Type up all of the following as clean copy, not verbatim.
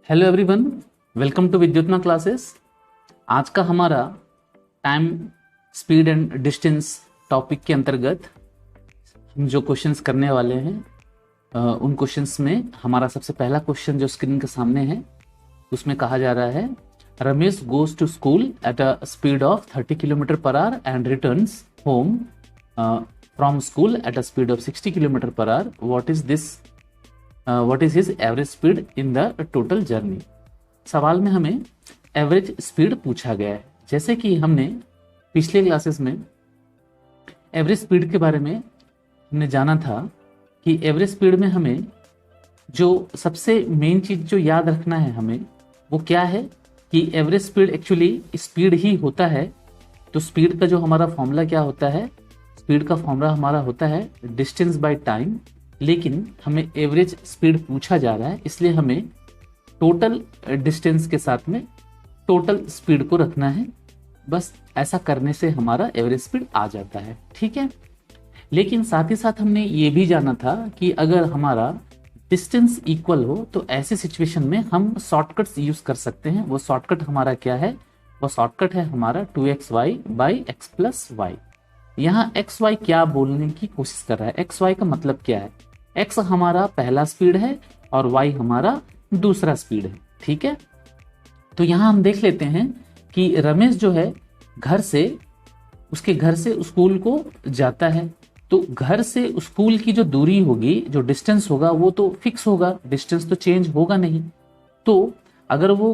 Hello everyone, welcome to विद्युत्मा classes. आज का हमारा time, speed and distance topic के अंतर्गत हम जो क्वेश्चंस करने वाले हैं उन क्वेश्चंस में हमारा सबसे पहला क्वेश्चन जो स्क्रीन के सामने है उसमें कहा जा रहा है Ramesh goes to school at a speed of 30 kilometre per hour and returns home from school at a speed of 60 kilometre per hour. What is his average speed in the total journey. सवाल में हमें average speed पूछा गया है। जैसे कि हमने पिछले क्लासेस में एवरेज स्पीड के बारे में हमने जाना था कि एवरेज स्पीड में हमें जो सबसे मेन चीज जो याद रखना है हमें वो क्या है कि एवरेज स्पीड एक्चुअली स्पीड ही होता है। तो स्पीड का जो हमारा फॉर्मूला क्या होता है, स्पीड का फॉर्मूला हमारा होता है डिस्टेंस बाय टाइम, लेकिन हमें एवरेज स्पीड पूछा जा रहा है इसलिए हमें टोटल डिस्टेंस के साथ में टोटल स्पीड को रखना है। बस ऐसा करने से हमारा एवरेज स्पीड आ जाता है, ठीक है। लेकिन साथ ही साथ हमने ये भी जाना था कि अगर हमारा डिस्टेंस इक्वल हो तो ऐसे सिचुएशन में हम शॉर्टकट्स यूज कर सकते हैं। वो शॉर्टकट हमारा क्या है, वो शॉर्टकट है हमारा 2xy by x plus y. यहाँ एक्स वाई क्या बोलने की कोशिश कर रहा है, एक्स वाई का मतलब क्या है, एक्स हमारा पहला स्पीड है और वाई हमारा दूसरा स्पीड है, ठीक है। तो यहाँ हम देख लेते हैं कि रमेश जो है उसके घर से स्कूल को जाता है। तो घर से स्कूल की जो दूरी होगी, जो डिस्टेंस होगा वो तो फिक्स होगा, डिस्टेंस तो चेंज होगा नहीं। तो अगर वो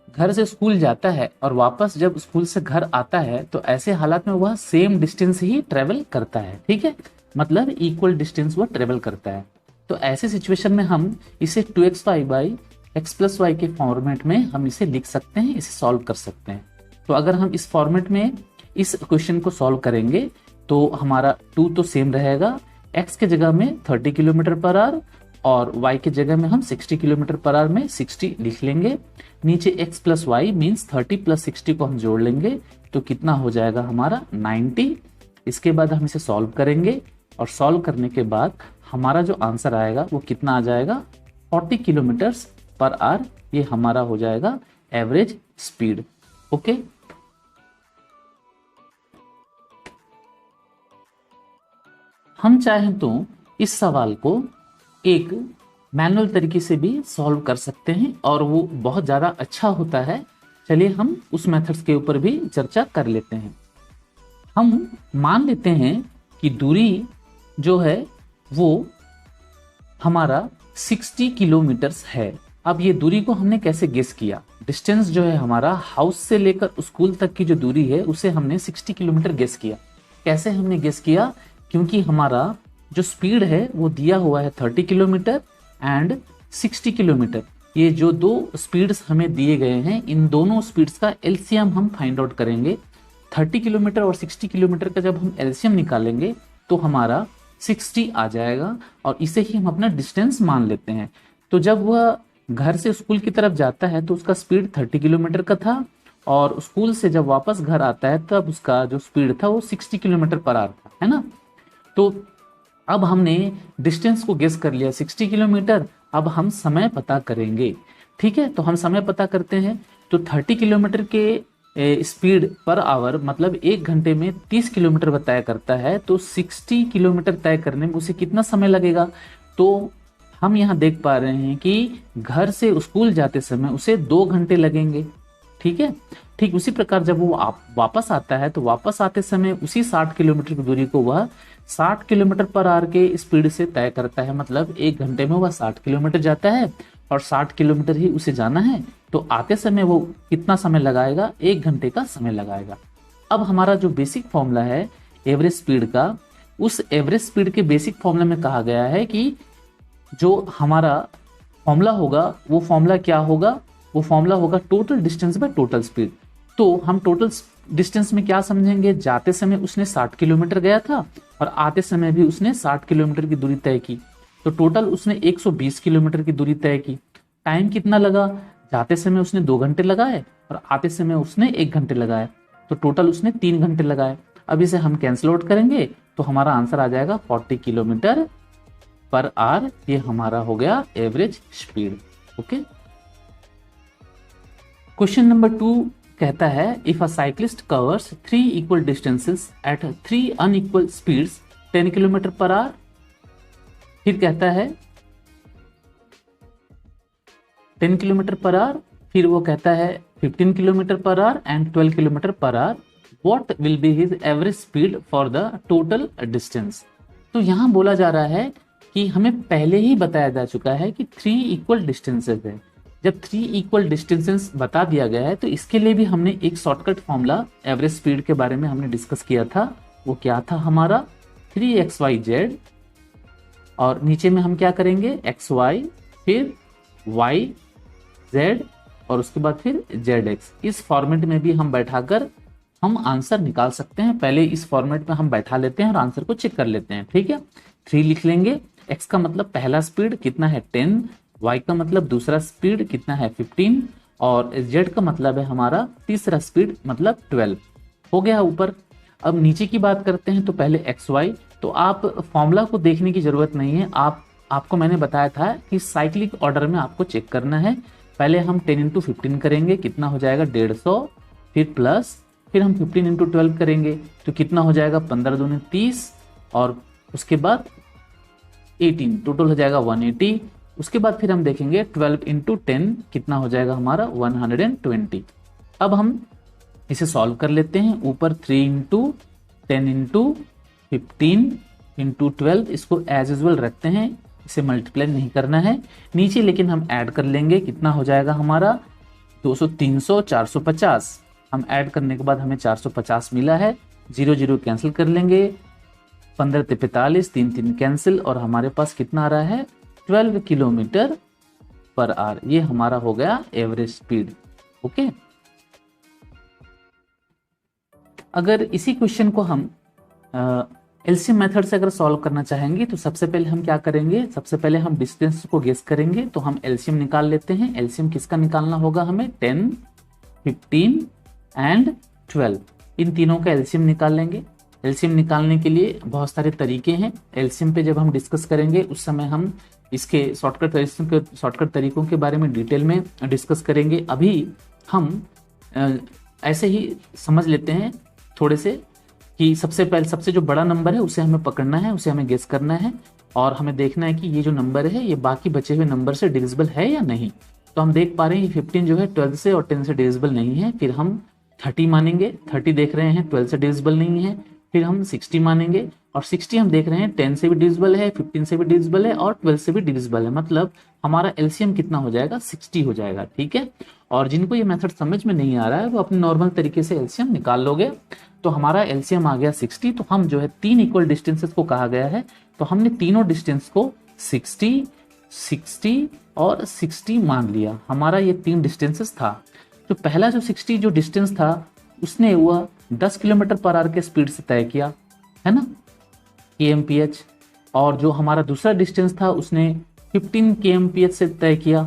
घर से स्कूल जाता है और वापस जब स्कूल से घर आता है तो ऐसे हालात में वह सेम डिस्टेंस ही ट्रेवल करता है, ठीक है, मतलब इक्वल डिस्टेंस वह ट्रेवल करता है। तो ऐसे सिचुएशन में हम इसे 2xy by x plus y के फॉर्मेट में हम इसे लिख सकते हैं, इसे सॉल्व कर सकते हैं। तो अगर हम इस फॉर्मेट में इस क्वेश्चन को सॉल्व करेंगे तो हमारा 2 तो सेम रहेगा, x के जगह में 30 किलोमीटर पर आवर और y के जगह में हम 60 किलोमीटर पर आवर में 60 लिख लेंगे। नीचे x plus y means 30 plus 60 को हम जोड़ लेंगे तो कितना हो जाएगा हमारा 90। इसके बाद हम इसे सॉल्व करेंगे और सॉल्व करने के बाद हमारा जो आंसर आएगा वो कितना आ जाएगा 40 किलोमीटर पर आवर। ये हमारा हो जाएगा एवरेज स्पीड, ओके। हम चाहें तो इस सवाल को एक मैनुअल तरीके से भी सॉल्व कर सकते हैं और वो बहुत ज़्यादा अच्छा होता है। चलिए हम उस मेथड्स के ऊपर भी चर्चा कर लेते हैं। हम मान लेते हैं कि दूरी जो है वो हमारा 60 किलोमीटर्स है। अब ये दूरी को हमने कैसे गेस किया, डिस्टेंस जो है हमारा हाउस से लेकर स्कूल तक की जो दूरी है उसे हमने 60 किलोमीटर गेस किया। कैसे हमने गेस किया, क्योंकि हमारा जो स्पीड है वो दिया हुआ है 30 किलोमीटर एंड 60 किलोमीटर। ये जो दो स्पीड्स हमें दिए गए हैं इन दोनों स्पीड्स का एलसीएम हम फाइंड आउट करेंगे। 30 किलोमीटर और 60 किलोमीटर का जब हम एलसीएम निकालेंगे तो हमारा 60 आ जाएगा और इसे ही हम अपना डिस्टेंस मान लेते हैं। तो जब वह घर से स्कूल की तरफ जाता है तो उसका स्पीड 30 किलोमीटर का था और स्कूल से जब वापस घर आता है तब उसका जो स्पीड था वो 60 किलोमीटर पर आवर था, है ना। तो अब हमने डिस्टेंस को गेस कर लिया 60 किलोमीटर। अब हम समय पता करेंगे, ठीक है। तो हम समय पता करते हैं तो 30 किलोमीटर के स्पीड पर आवर मतलब 1 घंटे में 30 किलोमीटर तय करता है। तो 60 किलोमीटर तय करने में उसे कितना समय लगेगा, तो हम यहाँ देख पा रहे हैं कि घर से स्कूल जाते समय उसे 2 घंटे लगेंगे, ठीक है। ठीक उसी प्रकार जब वो वापस आता है तो वापस आते समय उसी 60 किलोमीटर की दूरी को वह 60 किलोमीटर पर आवर के स्पीड से तय करता है। मतलब 1 घंटे में वह 60 किलोमीटर जाता है और 60 किलोमीटर ही उसे जाना है। तो आते समय वो कितना समय लगाएगा, 1 घंटे का समय लगाएगा। अब हमारा जो बेसिक फॉर्मूला है एवरेज स्पीड का, उस एवरेज स्पीड के बेसिक फॉर्मूला में कहा गया है कि जो हमारा फॉर्मूला होगा वो फॉर्मूला क्या होगा, वो फॉर्मूला होगा total distance by total speed. तो हम टोटल डिस्टेंस में क्या समझेंगे, जाते समय उसने 60 किलोमीटर गया था और आते समय भी उसने 60 किलोमीटर की दूरी तय की। तो टोटल उसने 120 किलोमीटर की दूरी तय की। टाइम कितना लगा, जाते समय उसने 2 घंटे लगाए और आते समय उसने 1 घंटे लगाए। तो टोटल उसने 3 घंटे लगाए। अब इसे हम कैंसिल आउट करेंगे तो हमारा आंसर आ जाएगा 40 किलोमीटर पर आवर। ये हमारा हो गया average speed, okay. Question number 2 कहता है if a cyclist covers 3 equal distances at 3 unequal speeds 10 kilometre per hour. फिर कहता है 10 किलोमीटर पर आवर, फिर वो कहता है 15 kilometre per hour and 12 kilometre per hour, what will be his average speed for the total distance. तो यहां बोला जा रहा है कि हमें पहले ही बताया जा चुका है कि 3 इक्वल डिस्टेंसेस है। जब 3 इक्वल डिस्टेंसेस बता दिया गया है तो इसके लिए भी हमने एक शॉर्टकट फॉर्मूला एवरेज स्पीड के बारे में हमने डिस्कस किया था। वो क्या था हमारा 3xyz, और नीचे में हम क्या करेंगे xy, फिर y z और उसके बाद फिर zx। इस फॉर्मेट में भी हम बैठाकर हम आंसर निकाल सकते हैं। पहले इस फॉर्मेट में हम बैठा लेते हैं और आंसर को चेक कर लेते हैं। ठीक है, 3 लिख लेंगे। x का मतलब पहला स्पीड कितना है 10, y का मतलब दूसरा स्पीड कितना है 15 और z का मतलब है हमारा तीसरा स्पीड मतलब 12। हो गया ऊपर। अब नीचे की बात करते हैं तो पहले xy, तो आप फॉर्मूला को देखने की जरूरत नहीं है। आपको मैंने बताया था कि साइक्लिक ऑर्डर में आपको चेक करना है। पहले हम 10 इंटू 15 करेंगे, कितना हो जाएगा 150, फिर प्लस, फिर हम 15 इंटू 12 करेंगे तो कितना हो जाएगा 15 दूनी 30 और उसके बाद 18, टोटल हो जाएगा 180। उसके बाद फिर हम देखेंगे 12 इंटू 10 कितना हो जाएगा हमारा 120। अब हम इसे सॉल्व कर लेते हैं। ऊपर 3 इंटू 10 इंटू 15 इंटू 12, इसको एज यूजल रखते हैं, इसे मल्टीप्लाई नहीं करना है। नीचे लेकिन हम ऐड कर लेंगे, कितना हो जाएगा हमारा 200, 300, 450। हम ऐड करने के बाद हमें 450 मिला है। 0 0 कैंसिल कर लेंगे, 15 ते 45, 3 3 कैंसिल और हमारे पास कितना आ रहा है 12 किलोमीटर पर आवर। ये हमारा हो गया एवरेज स्पीड। ओके, अगर इसी क्वेश्चन को हम एलसीएम मेथड से अगर सॉल्व करना चाहेंगे तो सबसे पहले हम क्या करेंगे, सबसे पहले हम डिस्टेंस को गेस करेंगे। तो हम एलसीएम निकाल लेते हैं। एलसीएम किसका निकालना होगा हमें 10, 15 एंड 12, इन तीनों का एलसीएम निकाल लेंगे। एलसीएम निकालने के लिए बहुत सारे तरीके हैं। एलसीएम पे जब हम डिस्कस करेंगे उस समय हम इसके शॉर्टकट तरीकों के बारे में डिटेल में डिस्कस करेंगे। अभी हम ऐसे ही समझ लेते हैं थोड़े से कि सबसे जो बड़ा नंबर है उसे हमें पकड़ना है, उसे हमें गेस करना है और हमें देखना है कि ये जो नंबर है ये बाकी बचे हुए नंबर से डिविजिबल है या नहीं। तो हम देख पा रहे हैं 15 जो है 12 से और 10 से डिविजिबल नहीं है। फिर हम 30 मानेंगे, 30 देख रहे हैं 12 से डिविजिबल नहीं है। फिर हम 60 मानेंगे और 60 हम देख रहे हैं 10 से भी डिविजिबल है, 15 से भी डिविजिबल है और 12 से भी डिविजिबल है। मतलब हमारा एलसीएम कितना हो जाएगा 60 हो जाएगा। ठीक है, और जिनको ये मेथड समझ में नहीं आ रहा है वो अपने नॉर्मल तरीके से एलसीएम निकाल लोगे। तो हमारा एलसीएम आ गया 60। तो हम जो है 3 इक्वल डिस्टेंसेस को कहा गया है तो हमने तीनों डिस्टेंस को 60, 60 और 60 मान लिया। हमारा ये 3 डिस्टेंसेस था। तो पहला जो 60 जो डिस्टेंस था उसने वह 10 किलोमीटर पर आवर के स्पीड से तय किया है ना, kmph। और जो हमारा दूसरा डिस्टेंस था उसने 15 kmph से तय किया।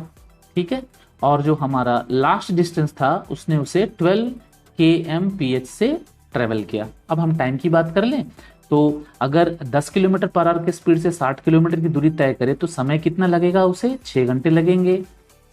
ठीक है, और जो हमारा लास्ट डिस्टेंस था उसने उसे 12 kmph से ट्रेवल किया। अब हम टाइम की बात कर लें तो अगर 10 किलोमीटर पर आवर के स्पीड से 60 किलोमीटर की दूरी तय करे तो समय कितना लगेगा, उसे 6 घंटे लगेंगे।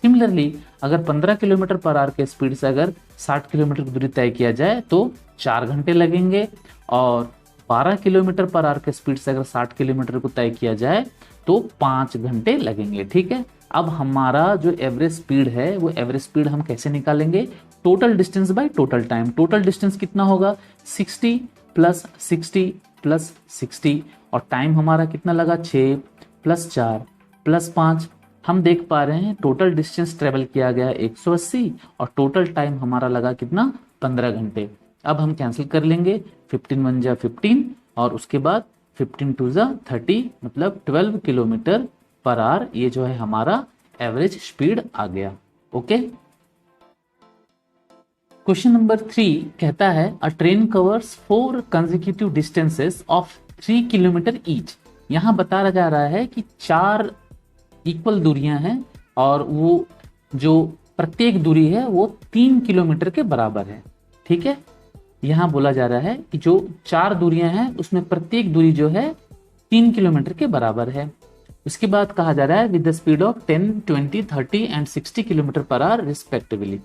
सिमिलरली अगर 15 किलोमीटर पर आवर के स्पीड से अगर 60 किलोमीटर की दूरी तय किया जाए तो 4 घंटे लगेंगे और 12 किलोमीटर पर आवर के स्पीड से अगर 60 किलोमीटर को तय किया जाए तो 5 घंटे लगेंगे। ठीक है, अब हमारा जो एवरेज स्पीड है वो एवरेज स्पीड हम कैसे निकालेंगे, total distance by total time. Total distance कितना होगा 60 प्लस 60 प्लस 60 और टाइम हमारा कितना लगा 6 प्लस 4 प्लस 5। हम देख पा रहे हैं टोटल डिस्टेंस ट्रेवल किया गया 180 और टोटल टाइम हमारा लगा कितना 15 घंटे। अब हम कैंसिल कर लेंगे, 15 1 जा 15 और उसके बाद 15 2 जा 30 मतलब 12 किलोमीटर पर आवर। ये जो है हमारा एवरेज स्पीड आ गया। ओके, क्वेश्चन नंबर 3 कहता है अ train covers 4 consecutive distances of 3 kilometre each. यहां बताया जा रहा है कि 4 इक्वल दूरियां हैं और वो जो प्रत्येक दूरी है वो 3 किलोमीटर के बराबर है। ठीक है, यहां बोला जा रहा है कि जो 4 दूरियां हैं उसमें प्रत्येक दूरी जो है 3 किलोमीटर के बराबर है। उसके बाद कहा जा रहा है with the speed of 10, 20, 30 and 60 kilometre per our respectively.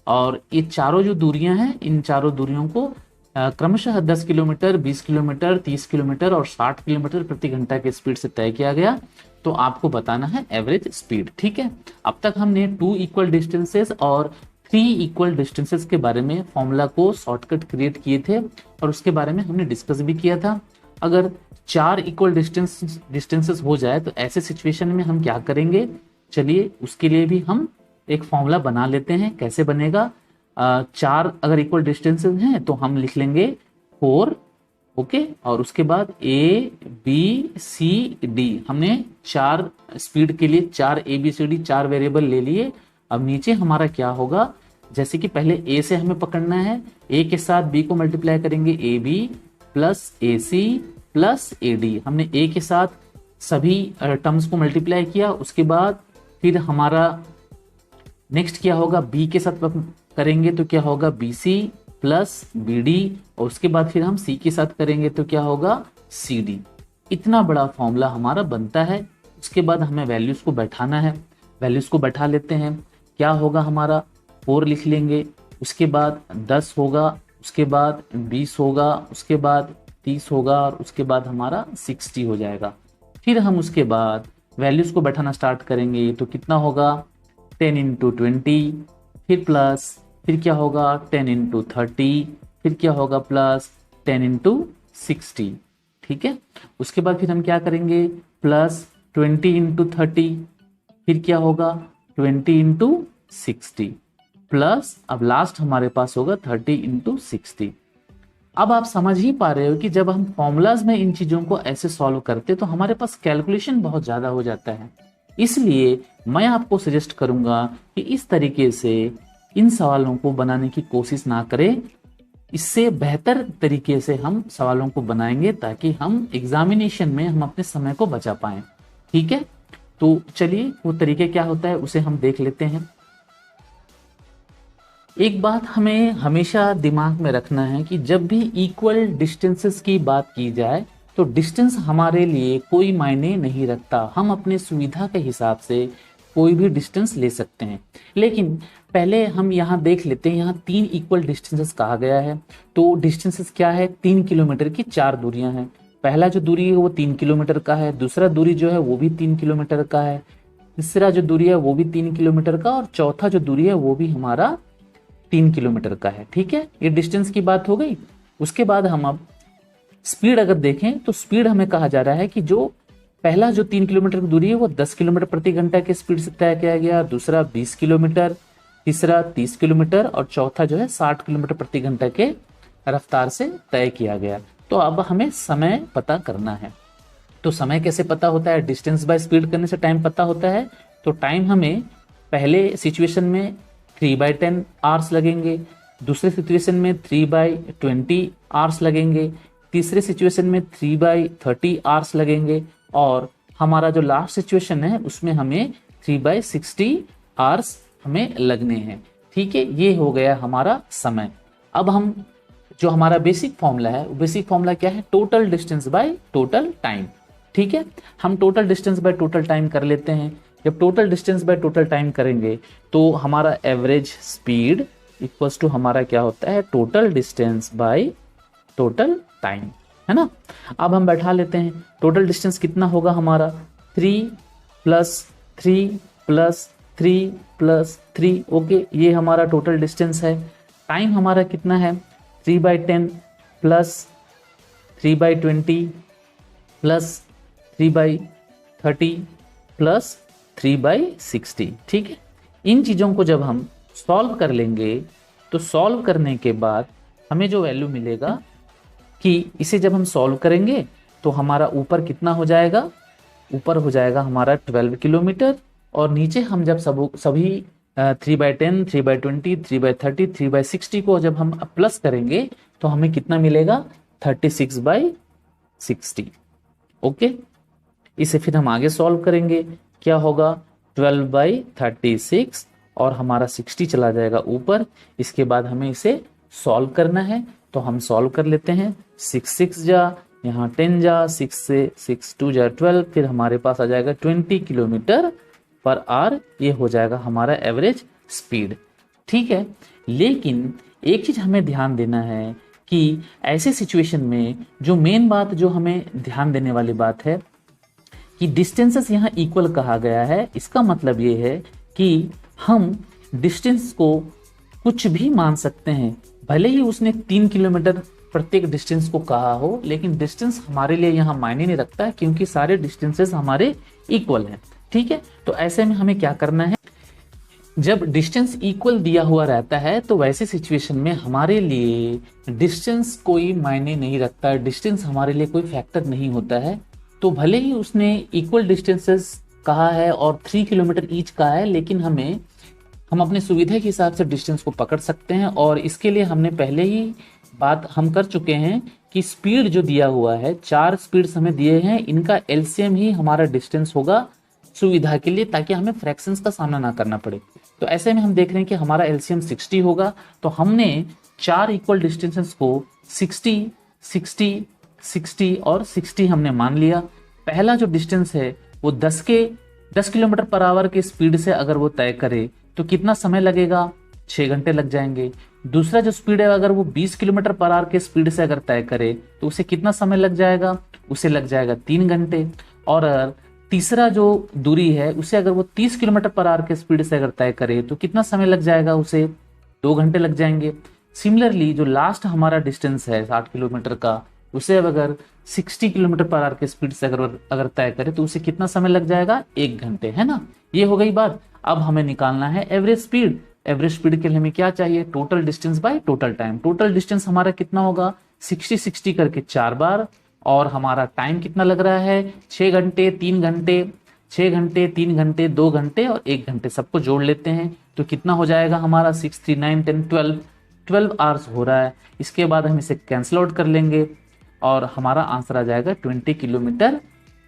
और ये चारों जो दूरियां हैं, इन चारों दूरियों को क्रमशः 10 किलोमीटर, 20 किलोमीटर, 30 किलोमीटर और 60 किलोमीटर प्रति घंटा के स्पीड से तय किया गया। तो आपको बताना है एवरेज स्पीड। ठीक है, अब तक हमने 2 इक्वल डिस्टेंसेस और 3 इक्वल डिस्टेंसेस के बारे में फॉर्मूला को शॉर्टकट क्रिएट किए थे और उसके बारे में हमने डिस्कस भी किया था। अगर 4 इक्वल डिस्टेंसेस हो जाए तो ऐसे सिचुएशन में हम क्या करेंगे, चलिए उसके लिए भी हम एक फॉर्मूला बना लेते हैं। कैसे बनेगा, 4 अगर इक्वल डिस्टेंसेस हैं तो हम लिख लेंगे 4, ओके, और उसके बाद A B C D, हमने 4 स्पीड के लिए 4 ABCD 4 वेरिएबल ले लिए। अब नीचे हमारा क्या होगा, जैसे कि पहले A से हमें पकड़ना है, A के साथ B को मल्टीप्लाई करेंगे, AB plus AC plus AD। हमने A के साथ सभी टर्म्स को मल्टीप्लाई किया, उसके बाद फिर हमारा नेक्स्ट क्या होगा, B के साथ करेंगे तो क्या होगा BC प्लस BD, और उसके बाद फिर हम C के साथ करेंगे तो क्या होगा CD। इतना बड़ा फॉर्मूला हमारा बनता है। उसके बाद हमें वैल्यूज को बैठाना है, वैल्यूज को बैठा लेते हैं। क्या होगा हमारा, 4 लिख लेंगे, उसके बाद 10 होगा, उसके बाद 20 होगा, उसके बाद 30 होगा और उसके बाद हमारा 60 हो जाएगा। फिर हम उसके बाद वैल्यूज को बैठाना स्टार्ट करेंगे तो कितना होगा 10 इंटू 20, फिर प्लस, फिर क्या होगा 10 इंटू 30, फिर क्या होगा प्लस 10 इंटू 60। ठीक है, उसके बाद फिर हम क्या करेंगे प्लस 20 इंटू 30, फिर क्या होगा 20 इंटू 60 प्लस, अब लास्ट हमारे पास होगा 30 इंटू 60। अब आप समझ ही पा रहे हो कि जब हम फॉर्मूलाज में इन चीजों को ऐसे सॉल्व करते तो हमारे पास कैलकुलेशन बहुत ज्यादा हो जाता है। इसलिए मैं आपको सजेस्ट करूंगा कि इस तरीके से इन सवालों को बनाने की कोशिश ना करें। इससे बेहतर तरीके से हम सवालों को बनाएंगे ताकि हम एग्जामिनेशन में हम अपने समय को बचा पाएं। ठीक है, तो चलिए वो तरीके क्या होता है उसे हम देख लेते हैं। एक बात हमें हमेशा दिमाग में रखना है कि जब भी इक्वल डिस्टेंसेस की बात की जाए तो डिस्टेंस हमारे लिए कोई मायने नहीं रखता। हम अपने सुविधा के हिसाब से कोई भी डिस्टेंस ले सकते हैं, लेकिन पहले हम यहाँ देख लेते हैं। यहाँ 3 इक्वल डिस्टेंसेस कहा गया है, तो डिस्टेंसेस क्या है, 3 किलोमीटर की 4 दूरियां हैं। पहला जो दूरी है वो 3 किलोमीटर का है, दूसरा दूरी जो है वो भी 3 किलोमीटर का है, तीसरा जो दूरी है वो भी 3 किलोमीटर का, और चौथा जो दूरी है वो भी हमारा 3 किलोमीटर का है। ठीक है, ये डिस्टेंस की बात हो गई। उसके बाद हम अब स्पीड अगर देखें तो स्पीड हमें कहा जा रहा है कि जो पहला जो 3 किलोमीटर की दूरी है वो 10 किलोमीटर प्रति घंटा की स्पीड से तय किया गया, दूसरा 20 किलोमीटर, तीसरा 30 किलोमीटर और चौथा जो है 60 किलोमीटर प्रति घंटा के रफ्तार से तय किया गया। तो अब हमें समय पता करना है। तो समय कैसे पता होता है, डिस्टेंस बाय स्पीड करने से टाइम पता होता है। तो टाइम हमें पहले सिचुएशन में 3/10 आवर्स लगेंगे, दूसरे सिचुएशन में 3/20 आवर्स लगेंगे, तीसरे सिचुएशन में 3/30 आवर्स लगेंगे, और हमारा जो लास्ट सिचुएशन है उसमें हमें 3/60 आवर्स हमें लगने हैं। ठीक है, ये हो गया हमारा समय। अब हम जो हमारा बेसिक फॉर्मूला है, बेसिक फॉर्मूला क्या है, total distance by total time. ठीक है, हम total distance by total time कर लेते हैं। जब total distance by total time करेंगे तो हमारा एवरेज स्पीड इक्वल्स टू हमारा क्या होता है, total distance by total time, है ना। अब हम बैठा लेते हैं, टोटल डिस्टेंस कितना होगा हमारा 3 + 3 + 3 + 3, ओके, ये हमारा टोटल डिस्टेंस है। टाइम हमारा कितना है 3/10 + 3/20 + 3/30 + 3/60। ठीक है, इन चीज़ों को जब हम सॉल्व कर लेंगे तो सॉल्व करने के बाद हमें जो वैल्यू मिलेगा कि इसे जब हम सॉल्व करेंगे तो हमारा ऊपर कितना हो जाएगा, ऊपर हो जाएगा हमारा 12 किलोमीटर, और नीचे हम जब सभी 3/10, 3/20, 3/30, 3/60 को जब हम प्लस करेंगे तो हमें कितना मिलेगा 36/60। ओके, इसे फिर हम आगे सॉल्व करेंगे, क्या होगा 12/36 और हमारा 60 चला जाएगा ऊपर। इसके बाद हमें इसे सॉल्व करना है, तो हम सॉल्व कर लेते हैं। 6 6 जा, यहाँ 10 जा, 6 से 6 2 जा 12, फिर हमारे पास आ जाएगा 20 किलोमीटर पर आवर। ये हो जाएगा हमारा एवरेज स्पीड। ठीक है, लेकिन एक चीज हमें ध्यान देना है कि ऐसे सिचुएशन में जो मेन बात जो हमें ध्यान देने वाली बात है कि डिस्टेंसेस यहाँ इक्वल कहा गया है। इसका मतलब ये है कि हम डिस्टेंस को कुछ भी मान सकते हैं, भले ही उसने 3 किलोमीटर प्रत्येक डिस्टेंस को कहा हो, लेकिन डिस्टेंस हमारे लिए यहाँ मायने नहीं रखता है क्योंकि सारे डिस्टेंसेस हमारे इक्वल हैं। ठीक है, तो ऐसे में हमें क्या करना है, जब डिस्टेंस इक्वल दिया हुआ रहता है तो वैसे सिचुएशन में हमारे लिए डिस्टेंस कोई मायने नहीं रखता है, डिस्टेंस हमारे लिए कोई फैक्टर नहीं होता है। तो भले ही उसने इक्वल डिस्टेंसेस कहा है और 3 किलोमीटर ईच कहा है, लेकिन हम अपने सुविधा के हिसाब से डिस्टेंस को पकड़ सकते हैं। और इसके लिए हमने पहले ही बात हम कर चुके हैं कि स्पीड जो दिया हुआ है, 4 स्पीड्स हमें दिए हैं, इनका एलसीएम ही हमारा डिस्टेंस होगा सुविधा के लिए, ताकि हमें फ्रैक्शंस का सामना ना करना पड़े। तो ऐसे में हम देख रहे हैं कि हमारा एलसीएम 60 होगा। तो हमने 4 इक्वल डिस्टेंसेस को 60, 60, 60 और 60 हमने मान लिया। पहला जो डिस्टेंस है वो 10 किलोमीटर पर आवर के स्पीड से अगर वो तय करे तो कितना समय लगेगा, 6 घंटे लग जाएंगे। दूसरा जो स्पीड है अगर वो 20 किलोमीटर पर आवर के स्पीड से अगर तय करे तो उसे कितना समय लग जाएगा, उसे लग जाएगा 3 घंटे। और तीसरा जो दूरी है उसे अगर वो 30 किलोमीटर पर आवर के स्पीड से अगर तय करे तो कितना समय लग जाएगा, उसे 2 घंटे लग जाएंगे। सिमिलरली जो लास्ट हमारा डिस्टेंस है 60 किलोमीटर का, उसे अब अगर 60 किलोमीटर पर आवर के स्पीड से अगर तय करे तो उसे कितना समय लग जाएगा, 1 घंटे, है ना। ये हो गई बात। अब हमें निकालना है एवरेज स्पीड। एवरेज स्पीड के लिए हमें क्या चाहिए, total distance by total time. Total distance हमारा कितना होगा, 60 60 करके 4 बार, और हमारा टाइम कितना लग रहा है, 6 घंटे, 3 घंटे, 6 घंटे, 3 घंटे, 2 घंटे और 1 घंटे, सबको जोड़ लेते हैं तो कितना हो जाएगा हमारा 6, 3, 9, 10, 12 आवर्स हो रहा है। इसके बाद हम इसे कैंसिल आउट कर लेंगे और हमारा आंसर आ जाएगा 20 किलोमीटर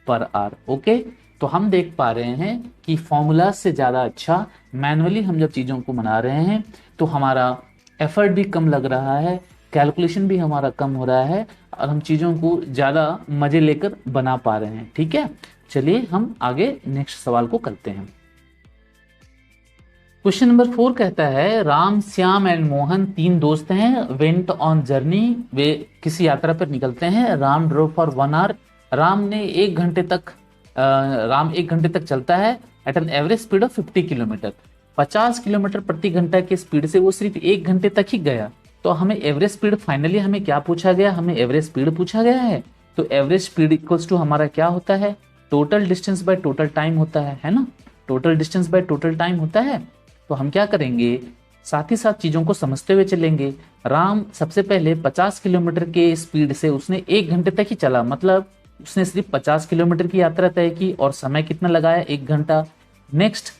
पर आवर। ओके, तो हम देख पा रहे हैं कि फॉर्मूला से ज़्यादा अच्छा मैनुअली हम जब चीज़ों को बना रहे हैं तो हमारा एफर्ट भी कम लग रहा है, कैलकुलेशन भी हमारा कम हो रहा है और हम चीज़ों को ज़्यादा मज़े लेकर बना पा रहे हैं। ठीक है, चलिए हम आगे नेक्स्ट सवाल को करते हैं। क्वेश्चन नंबर 4 कहता है, राम, श्याम एंड मोहन 3 दोस्त हैं, वेंट ऑन जर्नी, वे किसी यात्रा पर निकलते हैं। Ram drove for 1 hour, Ram 1 घंटे तक चलता है at an average speed of 50 kilometre, 50 kilometre प्रति घंटा के स्पीड से वो सिर्फ 1 घंटे तक ही गया। तो हमें एवरेज स्पीड, फाइनली हमें क्या पूछा गया, हमें एवरेज स्पीड पूछा गया है। तो एवरेज स्पीड इक्वल्स टू हमारा क्या होता है, total distance by total time होता है ना। Total distance by total time होता है। तो हम क्या करेंगे, साथ ही साथ चीजों को समझते हुए चलेंगे। राम सबसे पहले 50 किलोमीटर के स्पीड से उसने 1 घंटे तक ही चला, मतलब उसने सिर्फ 50 किलोमीटर की यात्रा तय की और समय कितना लगाया, 1 घंटा। नेक्स्ट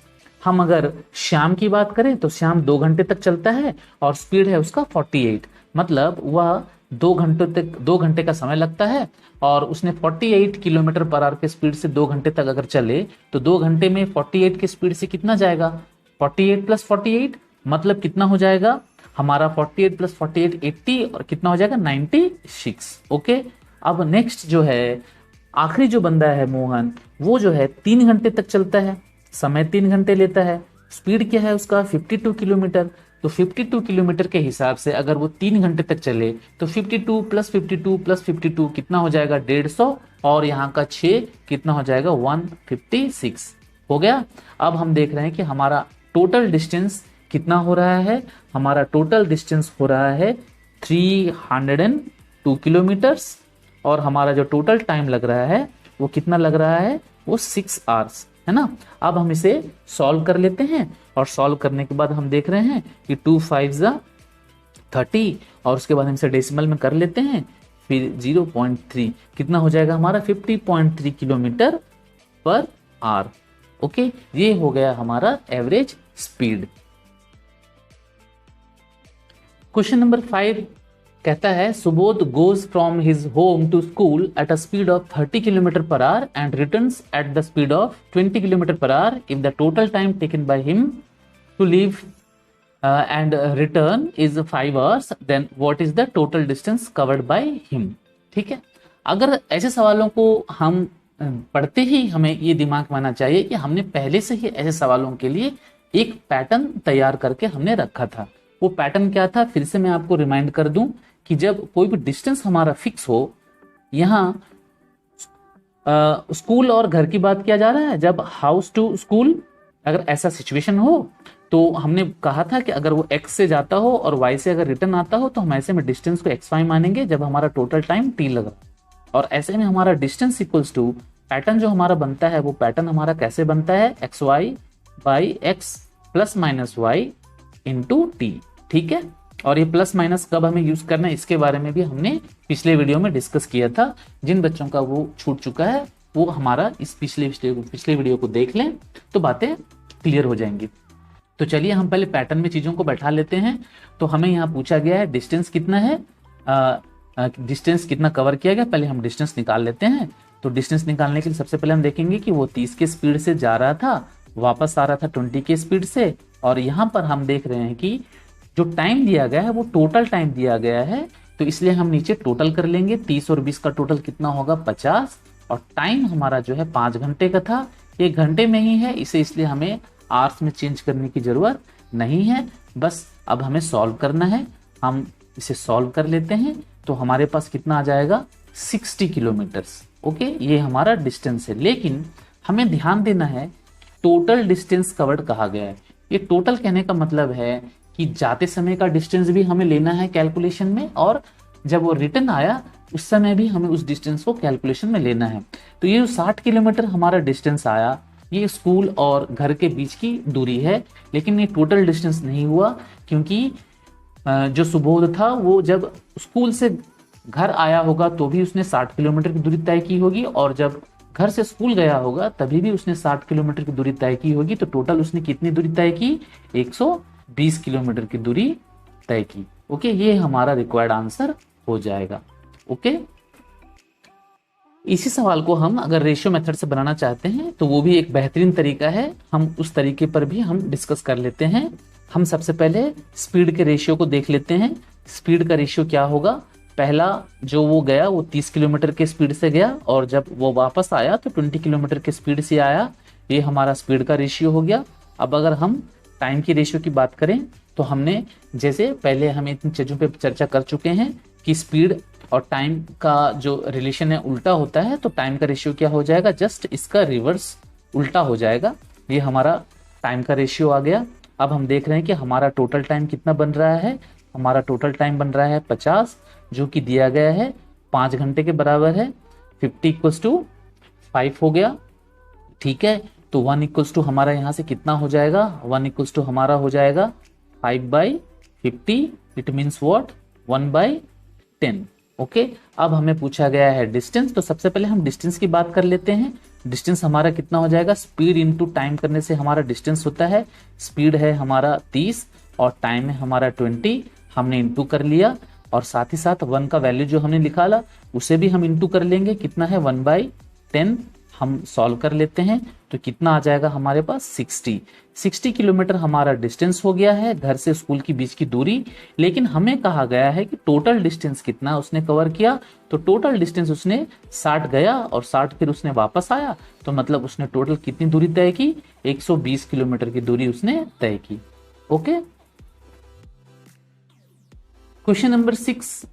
हम अगर श्याम की बात करें तो श्याम 2 घंटे तक चलता है और स्पीड है उसका 48, मतलब वह 2 घंटे का समय लगता है और उसने 48 किलोमीटर पर आवर के स्पीड से 2 घंटे तक अगर चले तो 2 घंटे में 48 की स्पीड से कितना जाएगा, 48 + 48 मतलब कितना हो जाएगा हमारा, 48 + 48 80 और कितना हो जाएगा 96। ओके, अब नेक्स्ट जो है आखिरी जो बंदा है मोहन, वो जो है 3 घंटे तक चलता है, समय 3 घंटे लेता है, स्पीड क्या है उसका 52 किलोमीटर। तो 52 किलोमीटर के हिसाब से अगर वो 3 घंटे तक चले तो 52 + 52 + 52 कितना हो जाएगा 150 और यहाँ का 6 कितना हो जाएगा 156 हो गया। अब हम देख रहे हैं कि हमारा टोटल डिस्टेंस कितना हो रहा है, हमारा टोटल डिस्टेंस हो रहा है 302 किलोमीटर्स और हमारा जो टोटल टाइम लग रहा है वो कितना लग रहा है, वो 6 आवर्स, है ना। अब हम इसे सॉल्व कर लेते हैं और सॉल्व करने के बाद हम देख रहे हैं कि 2 5 30 और उसके बाद हम इसे डेसिमल में कर लेते हैं, फिर 0.3 कितना हो जाएगा हमारा 50.3 किलोमीटर पर आवर। ओके, ये हो गया हमारा एवरेज स्पीड। क्वेश्चन नंबर 5 कहता है, Subodh goes from his home to school at a speed of 30 kilometre per hour and returns at the speed of 20 kilometre per hour. If the total time taken by him to leave and return is 5 hours, then what is the total distance covered by him. ठीक है, अगर ऐसे सवालों को हम पढ़ते ही हमें ये दिमाग में आना चाहिए कि हमने पहले से ही ऐसे सवालों के लिए एक पैटर्न तैयार करके हमने रखा था। वो पैटर्न क्या था, फिर से मैं आपको रिमाइंड कर दूं कि जब कोई भी डिस्टेंस हमारा फिक्स हो, यहाँ स्कूल और घर की बात किया जा रहा है, जब हाउस टू स्कूल अगर ऐसा सिचुएशन हो तो हमने कहा था कि अगर वो x से जाता हो और y से अगर रिटर्न आता हो तो हम ऐसे में डिस्टेंस को xy मानेंगे जब हमारा टोटल टाइम t लग रहा है। और ऐसे में हमारा डिस्टेंस इक्वल्स टू पैटर्न जो हमारा बनता है, वो पैटर्न हमारा कैसे बनता है, xy by x plus minus y into t. ठीक है, और ये प्लस माइनस कब हमें यूज करना है इसके बारे में भी हमने पिछले वीडियो में डिस्कस किया था। जिन बच्चों का वो छूट चुका है वो हमारा इस पिछले वीडियो को देख लें तो बातें क्लियर हो जाएंगी। तो चलिए हम पहले पैटर्न में चीजों को बैठा लेते हैं। तो हमें यहाँ पूछा गया है डिस्टेंस कितना है, डिस्टेंस कितना कवर किया गया, पहले हम डिस्टेंस निकाल लेते हैं। तो डिस्टेंस निकालने के लिए सबसे पहले हम देखेंगे कि वो 30 के स्पीड से जा रहा था, वापस आ रहा था 20 के स्पीड से, और यहाँ पर हम देख रहे हैं कि जो टाइम दिया गया है वो टोटल टाइम दिया गया है, तो इसलिए हम नीचे टोटल कर लेंगे। 30 और 20 का टोटल कितना होगा, 50, और टाइम हमारा जो है 5 घंटे का था, ये घंटे में ही है, इसे इसलिए हमें आवर्स में चेंज करने की जरूरत नहीं है। बस अब हमें सॉल्व करना है, हम इसे सॉल्व कर लेते हैं। तो हमारे पास कितना आ जाएगा, 60 किलोमीटर्स। ओके, ये हमारा डिस्टेंस है, लेकिन हमें ध्यान देना है टोटल डिस्टेंस कवर्ड कहा गया है। ये टोटल कहने का मतलब है कि जाते समय का डिस्टेंस भी हमें लेना है कैलकुलेशन में, और जब वो रिटर्न आया उस समय भी हमें उस डिस्टेंस को कैलकुलेशन में लेना है। तो ये जो 60 किलोमीटर हमारा डिस्टेंस आया, ये स्कूल और घर के बीच की दूरी है, लेकिन ये टोटल डिस्टेंस नहीं हुआ, क्योंकि जो सुबोध था वो जब स्कूल से घर आया होगा तो भी उसने 60 किलोमीटर की दूरी तय की होगी, और जब घर से स्कूल गया होगा तभी भी उसने 60 किलोमीटर की दूरी तय की होगी। तो टोटल उसने कितनी दूरी तय की, 120 किलोमीटर की दूरी तय की। ओके, ये हमारा रिक्वायर्ड आंसर हो जाएगा। ओके, इसी सवाल को हम अगर रेशियो मेथड से बनाना चाहते हैं तो वो भी एक बेहतरीन तरीका है, हम उस तरीके पर भी हम डिस्कस कर लेते हैं। हम सबसे पहले स्पीड के रेशियो को देख लेते हैं। स्पीड का रेशियो क्या होगा, पहला जो वो गया वो 30 किलोमीटर के स्पीड से गया, और जब वो वापस आया तो 20 किलोमीटर के स्पीड से आया, ये हमारा स्पीड का रेशियो हो गया। अब अगर हम टाइम की रेशियो की बात करें तो हमने जैसे पहले हम इन चीजों पे चर्चा कर चुके हैं कि स्पीड और टाइम का जो रिलेशन है उल्टा होता है, तो टाइम का रेशियो क्या हो जाएगा, जस्ट इसका रिवर्स उल्टा हो जाएगा। ये हमारा टाइम का रेशियो आ गया। अब हम देख रहे हैं कि हमारा टोटल टाइम कितना बन रहा है, हमारा टोटल टाइम बन रहा है 50, जो कि दिया गया है 5 घंटे के बराबर है। 50 इक्वल्स टू 5 हो गया। ठीक है, तो 1 इक्वल्स टू हमारा यहाँ से कितना हो जाएगा, 1 इक्वल्स टू हमारा हो जाएगा 5/50, इट मीन्स व्हाट, 1/10। ओके, अब हमें पूछा गया है डिस्टेंस, तो सबसे पहले हम डिस्टेंस की बात कर लेते हैं। डिस्टेंस हमारा कितना हो जाएगा, स्पीड इनटू टाइम करने से हमारा डिस्टेंस होता है, स्पीड है हमारा 30 और टाइम है हमारा 20, हमने इनटू कर लिया, और साथ ही साथ 1 का वैल्यू जो हमने निकाला उसे भी हम इनटू कर लेंगे, कितना है 1/10। हम सॉल्व कर लेते हैं तो कितना आ जाएगा हमारे पास 60 किलोमीटर हमारा डिस्टेंस हो गया है, घर से स्कूल के बीच की दूरी। लेकिन हमें कहा गया है कि टोटल डिस्टेंस कितना उसने कवर किया, तो टोटल डिस्टेंस उसने 60 गया और 60 फिर उसने वापस आया, तो मतलब उसने टोटल कितनी दूरी तय की, 120 किलोमीटर की दूरी उसने तय की। ओके, क्वेश्चन नंबर 6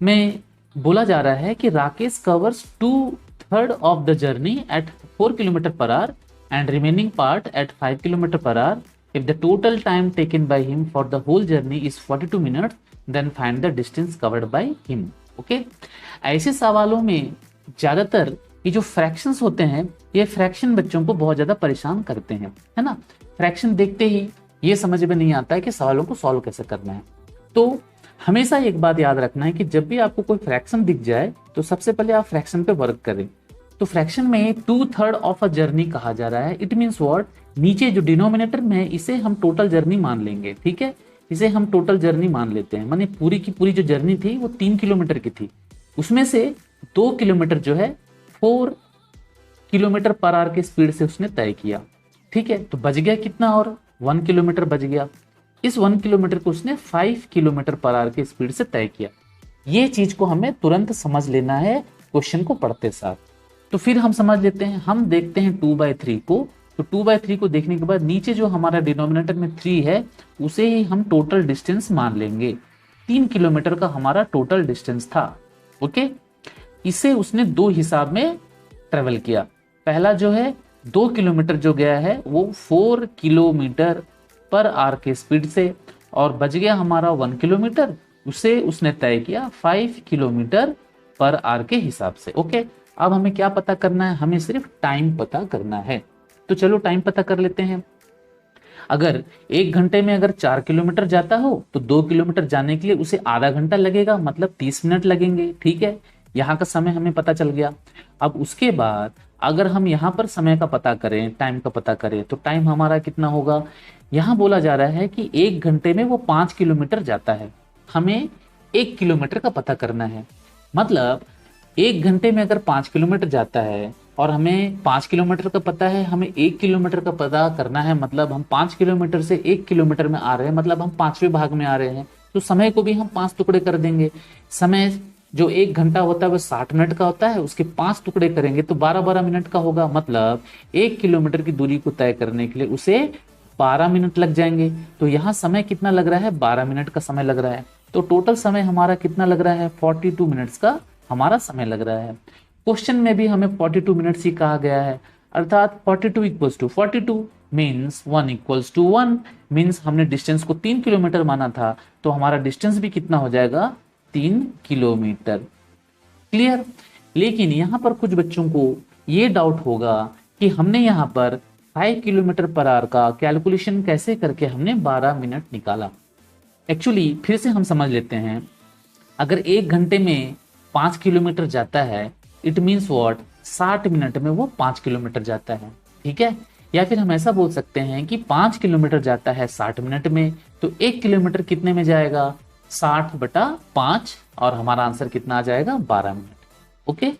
में बोला जा रहा है कि Rakesh covers 2/3 of the journey at 4 km/h and remaining part at 5 km/h. If the total time taken by him for the whole journey is 42 minutes, then find the distance covered by him. Okay? ऐसे सवालों में ज्यादातर ये जो fractions होते हैं, ये fraction बच्चों को बहुत ज्यादा परेशान करते हैं, है ना। फ्रैक्शन देखते ही ये समझ में नहीं आता है कि सवालों को सॉल्व कैसे करना है। तो हमेशा एक बात याद रखना है कि जब भी आपको कोई फ्रैक्शन दिख जाए तो सबसे पहले आप फ्रैक्शन पे वर्क करें। तो फ्रैक्शन में 2/3 ऑफ अ जर्नी कहा जा रहा है, इट मीन्स व्हाट, नीचे जो डिनोमिनेटर में इसे हम टोटल जर्नी मान लेंगे। ठीक है, इसे हम टोटल जर्नी मान लेते हैं, माने पूरी की पूरी जो जर्नी थी वो 3 किलोमीटर की थी, उसमें से 2 किलोमीटर जो है 4 km/h के स्पीड से उसने तय किया। ठीक है, तो बच गया कितना, और 1 किलोमीटर बच गया। इस 1 किलोमीटर को उसने 5 km/h के स्पीड से तय किया। ये चीज को हमें तुरंत समझ लेना है क्वेश्चन को पढ़ते साथ। तो फिर हम समझ लेते हैं, हम देखते हैं 2/3 को तो 2/3 को देखने के बाद नीचे जो हमारा डिनोमिनेटर में 3 है उसे ही हम टोटल डिस्टेंस मान लेंगे। 3 किलोमीटर का हमारा टोटल डिस्टेंस था। ओके, इसे उसने दो हिसाब में ट्रेवल किया। पहला जो है 2 किलोमीटर जो गया है वो 4 किलोमीटर पर आवर के स्पीड से, और बच गया हमारा 1 किलोमीटर, उसे उसने तय किया 5 किलोमीटर पर आवर के हिसाब से। ओके, अब हमें क्या पता करना है, हमें सिर्फ टाइम पता करना है। तो चलो टाइम पता कर लेते हैं। अगर 1 घंटे में अगर 4 किलोमीटर जाता हो तो 2 किलोमीटर जाने के लिए उसे आधा घंटा लगेगा, मतलब 30 मिनट लगेंगे। ठीक है, यहाँ का समय हमें पता चल गया। अब उसके बाद अगर हम यहाँ पर समय का पता करें, टाइम का पता करें, तो टाइम हमारा कितना होगा। यहाँ बोला जा रहा है कि 1 घंटे में वो 5 किलोमीटर जाता है, हमें 1 किलोमीटर का पता करना है। मतलब 1 घंटे में अगर 5 किलोमीटर जाता है और हमें 5 किलोमीटर का पता है, हमें 1 किलोमीटर का पता करना है। मतलब हम 5 किलोमीटर से 1 किलोमीटर में आ रहे हैं, मतलब हम 5वें भाग में आ रहे हैं। तो समय को भी हम 5 टुकड़े कर देंगे। समय जो 1 घंटा होता है वो 60 मिनट का होता है, उसके 5 टुकड़े करेंगे तो 12-12 मिनट का होगा। मतलब 1 किलोमीटर की दूरी को तय करने के लिए उसे 12 मिनट लग जाएंगे। तो यहाँ समय कितना लग रहा है, 12 मिनट का समय लग रहा है। तो टोटल समय हमारा कितना लग रहा है, 42 मिनट्स का हमारा समय लग रहा है। क्वेश्चन में भी हमें 42 मिनट्स ही कहा गया है, अर्थात 42 equals to 42 means 1 equals to 1, means हमने डिस्टेंस को 3 किलोमीटर माना था, तो हमारा डिस्टेंस भी कितना हो जाएगा, 3 किलोमीटर। क्लियर। लेकिन यहाँ पर कुछ बच्चों को ये डाउट होगा कि हमने यहाँ पर 5 किलोमीटर पर आवर का कैलकुलेशन कैसे करके हमने 12 मिनट निकाला। एक्चुअली फिर से हम समझ लेते हैं। अगर 1 घंटे में 5 किलोमीटर जाता है, इट मीन्स व्हाट, 60 मिनट में वो 5 किलोमीटर जाता है। ठीक है, या फिर हम ऐसा बोल सकते हैं कि 5 किलोमीटर जाता है 60 मिनट में, तो 1 किलोमीटर कितने में जाएगा, 60/5, और हमारा आंसर कितना आ जाएगा, 12 मिनट। Okay,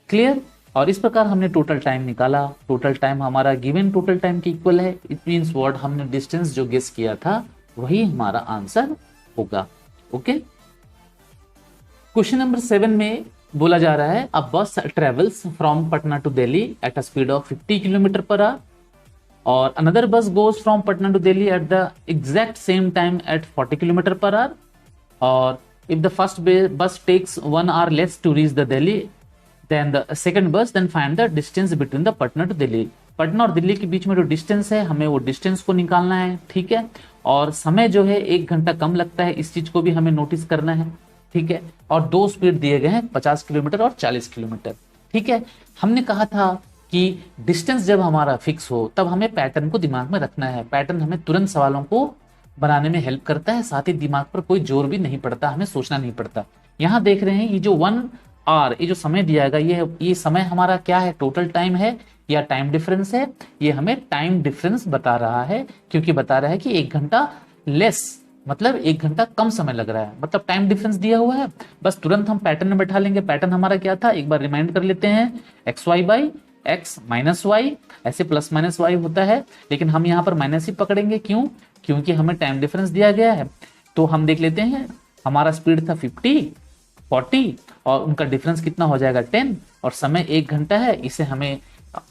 clear. और इस प्रकार हमने टोटल टाइम निकाला। टोटल टाइम हमारा गिवन टोटल टाइम के इक्वल है। इट मीन्स व्हाट, हमने डिस्टेंस जो गेस किया था वही हमारा आंसर होगा। ओके, क्वेश्चन नंबर 7 में बोला जा रहा है, a bus travels from Patna to Delhi at a speed of 50 kilometre per hour, और another bus goes from Patna to Delhi at the exact same time at 40 kilometre per hour, और if the first bus takes 1 hour less to reach the Delhi than the second bus, then find the distance between the Patna to Delhi। Patna और दिल्ली के बीच में जो distance है, हमें वो distance को निकालना है। ठीक है, और समय जो है 1 घंटा कम लगता है, इस चीज को भी हमें नोटिस करना है। ठीक है, और 2 स्पीड दिए गए हैं, 50 किलोमीटर और 40 किलोमीटर। ठीक है, हमने कहा था कि डिस्टेंस जब हमारा फिक्स हो तब हमें पैटर्न को दिमाग में रखना है। पैटर्न हमें तुरंत सवालों को बनाने में हेल्प करता है, साथ ही दिमाग पर कोई जोर भी नहीं पड़ता, हमें सोचना नहीं पड़ता। यहाँ देख रहे हैं ये जो 1 आवर, ये जो समय दिया गया, ये समय हमारा क्या है, टोटल टाइम है या टाइम डिफरेंस है। ये हमें टाइम डिफरेंस बता रहा है, क्योंकि बता रहा है कि 1 घंटा लेस, मतलब 1 घंटा कम समय लग रहा है, मतलब टाइम डिफरेंस दिया हुआ है। बस तुरंत हम पैटर्न में बैठा लेंगे। पैटर्न हमारा क्या था, एक बार रिमाइंड कर लेते हैं, xy/x माइनस वाई, ऐसे प्लस माइनस वाई होता है, लेकिन हम यहाँ पर माइनस ही पकड़ेंगे। क्यों, क्योंकि हमें टाइम डिफरेंस दिया गया है। तो हम देख लेते हैं, हमारा स्पीड था 50, 40, और उनका डिफरेंस कितना हो जाएगा, 10, और समय 1 घंटा है, इसे हमें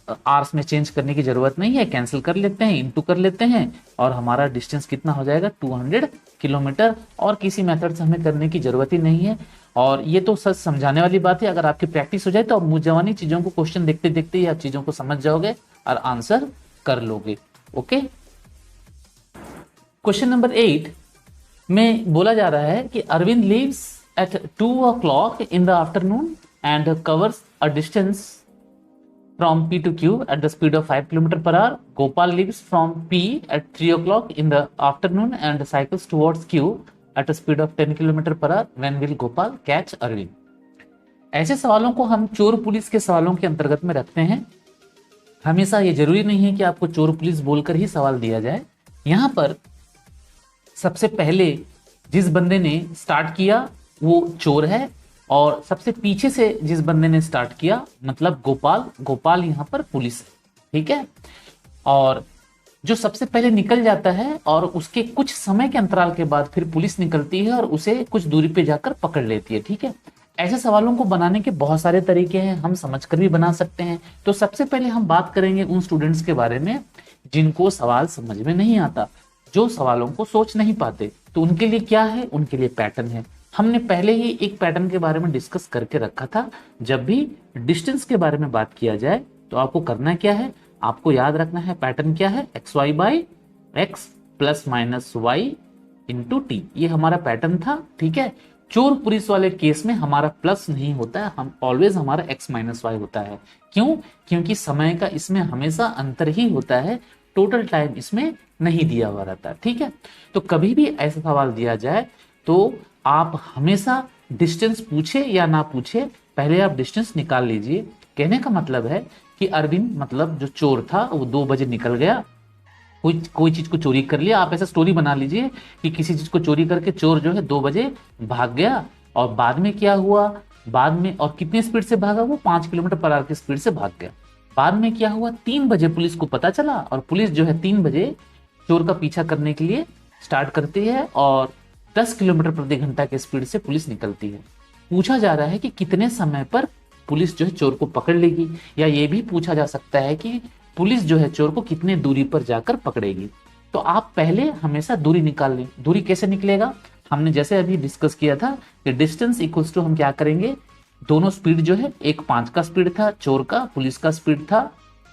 आवर्स में चेंज करने की जरूरत नहीं है, कैंसिल कर लेते हैं, इनटू कर लेते हैं, और हमारा डिस्टेंस कितना हो जाएगा, 200 किलोमीटर। और किसी मेथड से हमें करने की जरूरत ही नहीं है। और ये तो सच समझाने वाली बात है, अगर आपकी प्रैक्टिस हो जाए तो आप मुंह जवानी चीजों को क्वेश्चन देखते देखते ही आप चीजों को समझ जाओगे और आंसर कर लोगे। ओके, क्वेश्चन नंबर 8 में बोला जा रहा है कि Arvind leaves at 2 o'clock in the afternoon and covers a distance from P to Q at the speed of 5 km per hour. Gopal leaves from P at 3 o'clock in the afternoon and cycles towards Q at a speed of 10 km per hour. When will Gopal catch Arvind? ऐसे सवालों को हम चोर police के सवालों के अंतर्गत में रखते हैं। हमेशा ये जरूरी नहीं है कि आपको चोर पुलिस बोलकर ही सवाल दिया जाए। यहाँ पर सबसे पहले जिस बंदे ने स्टार्ट किया वो चोर है, और सबसे पीछे से जिस बंदे ने स्टार्ट किया मतलब गोपाल यहाँ पर पुलिस है। ठीक है, और जो सबसे पहले निकल जाता है और उसके कुछ समय के अंतराल के बाद फिर पुलिस निकलती है और उसे कुछ दूरी पे जाकर पकड़ लेती है। ठीक है, ऐसे सवालों को बनाने के बहुत सारे तरीके हैं, हम समझकर भी बना सकते हैं। तो सबसे पहले हम बात करेंगे उन स्टूडेंट्स के बारे में जिनको सवाल समझ में नहीं आता, जो सवालों को सोच नहीं पाते, तो उनके लिए क्या है, उनके लिए पैटर्न है। हमने पहले ही एक पैटर्न के बारे में डिस्कस करके रखा था। जब भी डिस्टेंस के बारे में बात किया जाए तो आपको करना क्या है, आपको याद रखना है पैटर्न क्या है, x y by x plus minus y into t, ये हमारा पैटर्न था। ठीक है, चोर पुलिस वाले केस में हमारा प्लस नहीं होता है, हम ऑलवेज हमारा एक्स माइनस वाई होता है। क्यों? क्योंकि समय का इसमें हमेशा अंतर ही होता है, टोटल टाइम इसमें नहीं दिया हुआ रहता। ठीक है, तो कभी भी ऐसा सवाल दिया जाए तो आप हमेशा डिस्टेंस पूछे या ना पूछे, पहले आप डिस्टेंस निकाल लीजिए। कहने का मतलब है कि अरविंद मतलब जो चोर था वो 2 बजे निकल गया, कोई चीज को चोरी कर लिया। आप ऐसा स्टोरी बना लीजिए कि किसी चीज को चोरी करके चोर जो है 2 बजे भाग गया, और बाद में क्या हुआ, बाद में और कितनी स्पीड से भागा, वो 5 किलोमीटर पर आवर की स्पीड से भाग गया। बाद में क्या हुआ, 3 बजे पुलिस को पता चला, और पुलिस जो है 3 बजे चोर का पीछा करने के लिए स्टार्ट करती है, और 10 किलोमीटर प्रति घंटा के स्पीड से पुलिस निकलती है। पूछा जा रहा है कि कितने समय पर पुलिस जो है चोर को पकड़ लेगी, या ये भी पूछा जा सकता है कि पुलिस जो है चोर को कितने दूरी पर जाकर पकड़ेगी। तो आप पहले हमेशा दूरी निकाल लें। दूरी कैसे निकलेगा, हमने जैसे अभी डिस्कस किया था कि डिस्टेंस इक्वल्स टू हम क्या करेंगे, दोनों स्पीड जो है, एक 5 का स्पीड था चोर का, पुलिस का स्पीड था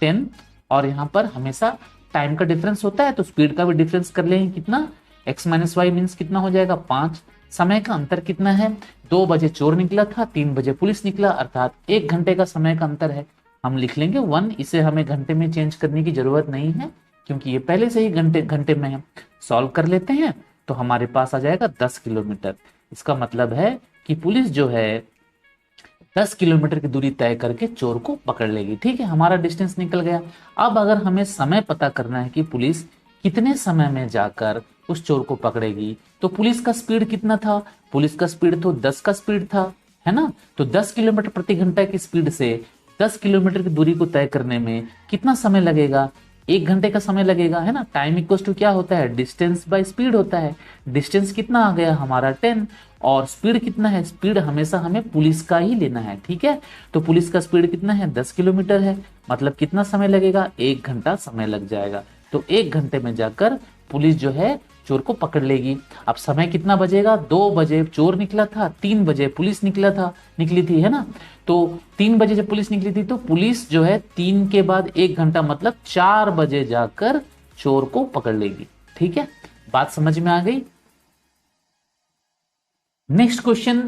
10, और यहाँ पर हमेशा टाइम का डिफरेंस होता है तो स्पीड का भी डिफरेंस कर लेंगे। कितना, एक्स माइनस वाई मीन्स कितना हो जाएगा 5। समय का अंतर कितना है, 2 बजे चोर निकला था, 3 बजे पुलिस निकला, अर्थात 1 घंटे का समय का अंतर है। हम लिख लेंगे 1, इसे हमें घंटे में चेंज करने की जरूरत नहीं है क्योंकि ये पहले से ही घंटे में है। सॉल्व कर लेते हैं तो हमारे पास आ जाएगा 10 किलोमीटर। इसका मतलब है कि पुलिस जो है 10 किलोमीटर की दूरी तय करके चोर को पकड़ लेगी। ठीक है, हमारा डिस्टेंस निकल गया। अब अगर हमें समय पता करना है कि पुलिस कितने समय में जाकर उस चोर को पकड़ेगी, तो पुलिस का स्पीड कितना था, पुलिस का स्पीड तो 10 का स्पीड था, है ना। तो 10 किलोमीटर प्रति घंटा की स्पीड से 10 किलोमीटर की दूरी को तय करने में कितना समय लगेगा, 1 घंटे का समय लगेगा, है ना। टाइम इक्वल्स टू क्या होता है, डिस्टेंस बाय स्पीड होता है। डिस्टेंस कितना आ गया हमारा 10, और स्पीड कितना है, स्पीड हमेशा हमें पुलिस का ही लेना है। ठीक है, तो पुलिस का स्पीड कितना है, 10 किलोमीटर है, मतलब कितना समय लगेगा, 1 घंटा समय लग जाएगा। तो 1 घंटे में जाकर पुलिस जो है चोर को पकड़ लेगी। अब समय कितना बजेगा, 2 बजे चोर निकला था, 3 बजे पुलिस निकली थी, है ना। तो 3 बजे जब पुलिस निकली थी तो पुलिस जो है 3 के बाद 1 घंटा मतलब 4 बजे जाकर चोर को पकड़ लेगी। ठीक है, बात समझ में आ गई। नेक्स्ट क्वेश्चन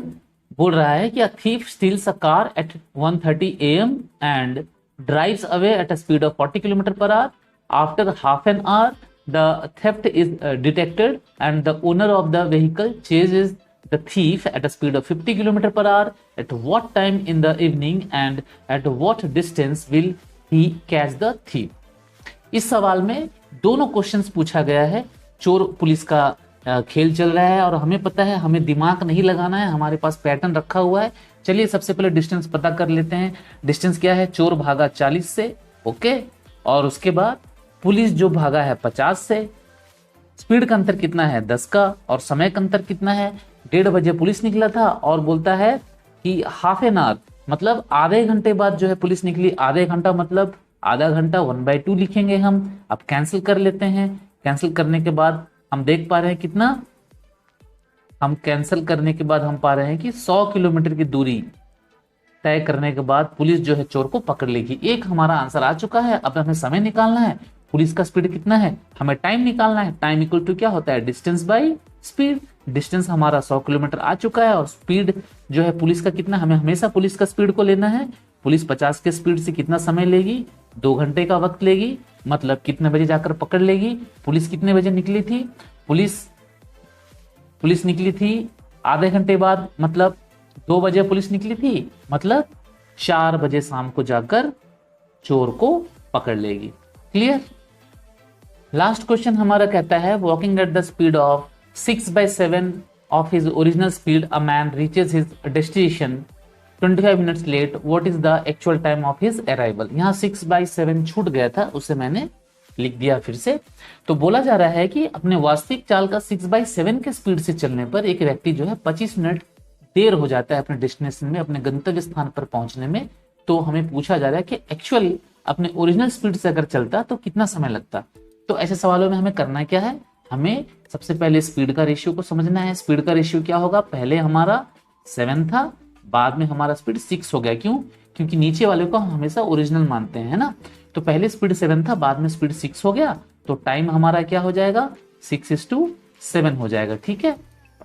बोल रहा है कि a thief steals a car at 1:30 AM and drives away at a speed of 40 kilometre per hour. After half an hour the theft is detected and the owner of the vehicle chases the thief at a speed of 50 km per hour. At what time in the evening and at what distance will he catch the thief? इस सवाल में दोनों questions पूछा गया है। चोर police का खेल चल रहा है और हमें पता है हमें दिमाग नहीं लगाना है, हमारे पास पैटर्न रखा हुआ है। चलिए सबसे पहले डिस्टेंस पता कर लेते हैं। डिस्टेंस क्या है, चोर भागा 40 से, ओके, और उसके बाद पुलिस जो भागा है 50 से। स्पीड का अंतर कितना है, 10 का, और समय का अंतर कितना है, 1:30 बजे पुलिस निकला था, और बोलता है कि हाफ एन आवर मतलब आधे घंटे बाद जो है पुलिस निकली। आधे घंटा मतलब आधा घंटा, 1/2 लिखेंगे हम। अब कैंसिल कर लेते हैं। कैंसिल करने के बाद हम देख पा रहे हैं कितना, हम कैंसिल करने के बाद हम पा रहे हैं कि 100 किलोमीटर की दूरी तय करने के बाद पुलिस जो है चोर को पकड़ लेगी। एक हमारा आंसर आ चुका है। अब हमें समय निकालना है, पुलिस का स्पीड कितना है, हमें टाइम निकालना है। टाइम इक्वल टू क्या होता है, डिस्टेंस बाय स्पीड। डिस्टेंस हमारा 100 किलोमीटर आ चुका है, और स्पीड जो है पुलिस का कितना, हमें हमेशा पुलिस का स्पीड को लेना है। पुलिस 50 के स्पीड से कितना समय लेगी, 2 घंटे का वक्त लेगी, मतलब कितने बजे जाकर पकड़ लेगी। पुलिस कितने बजे निकली थी, पुलिस निकली थी आधे घंटे बाद, मतलब 2 बजे पुलिस निकली थी, मतलब 4 बजे शाम को जाकर चोर को पकड़ लेगी। क्लियर। लास्ट क्वेश्चन हमारा कहता है walking at the speed of 6/7 of his original speed a man reaches his destination 25 minutes late, what is the actual time of his arrival. यहाँ 6/7 छूट गया था, उसे मैंने लिख दिया फिर से। तो बोला जा रहा है कि अपने वास्तविक चाल का 6/7 के स्पीड से चलने पर एक व्यक्ति जो है 25 मिनट देर हो जाता है अपने डेस्टिनेशन में, अपने गंतव्य स्थान पर पहुंचने में। तो हमें पूछा जा रहा है कि एक्चुअल अपने ओरिजिनल स्पीड से अगर चलता तो कितना समय लगता। तो ऐसे सवालों में हमें करना क्या है, हमें सबसे पहले स्पीड का रेशियो को समझना है। स्पीड का रेशियो क्या होगा, पहले हमारा 7 था, बाद में हमारा स्पीड 6 हो गया। क्यों, क्योंकि नीचे वाले को हम हमेशा ओरिजिनल मानते हैं ना। तो पहले स्पीड 7 था, बाद में स्पीड 6 हो गया, तो टाइम हमारा क्या हो जाएगा, 6:7 हो जाएगा। ठीक है,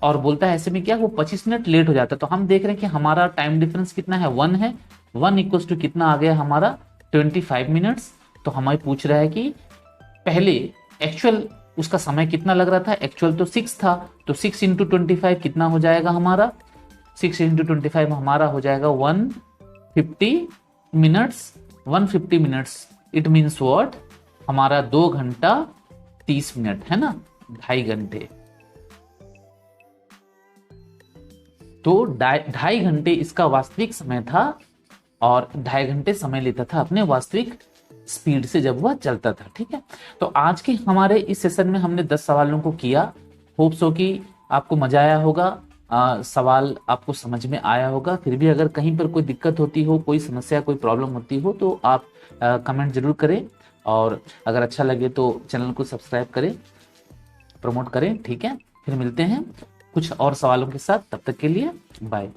और बोलता है ऐसे में क्या, वो 25 मिनट लेट हो जाता है। तो हम देख रहे हैं कि हमारा टाइम डिफरेंस कितना है, 1 है। 1 इक्वल टू कितना आ गया हमारा, 25 मिनट्स। तो हमें पूछ रहा है कि पहले एक्चुअल उसका समय कितना लग रहा था, एक्चुअल तो 6 था, तो 6 इंटू 25 कितना हो जाएगा हमारा, 6 इंटू 25 हमारा हो जाएगा 150 minutes. 150 minutes it means what, हमारा 2 घंटा 30 मिनट है ना, 2.5 घंटे। तो 2.5 घंटे इसका वास्तविक समय था, और 2.5 घंटे समय लेता था अपने वास्तविक स्पीड से जब वह चलता था। ठीक है, तो आज के हमारे इस सेशन में हमने 10 सवालों को किया। होप सो कि आपको मजा आया होगा, सवाल आपको समझ में आया होगा। फिर भी अगर कहीं पर कोई दिक्कत होती हो, कोई समस्या, कोई प्रॉब्लम होती हो, तो आप कमेंट जरूर करें, और अगर अच्छा लगे तो चैनल को सब्सक्राइब करें, प्रमोट करें। ठीक है, फिर मिलते हैं कुछ और सवालों के साथ, तब तक के लिए बाय।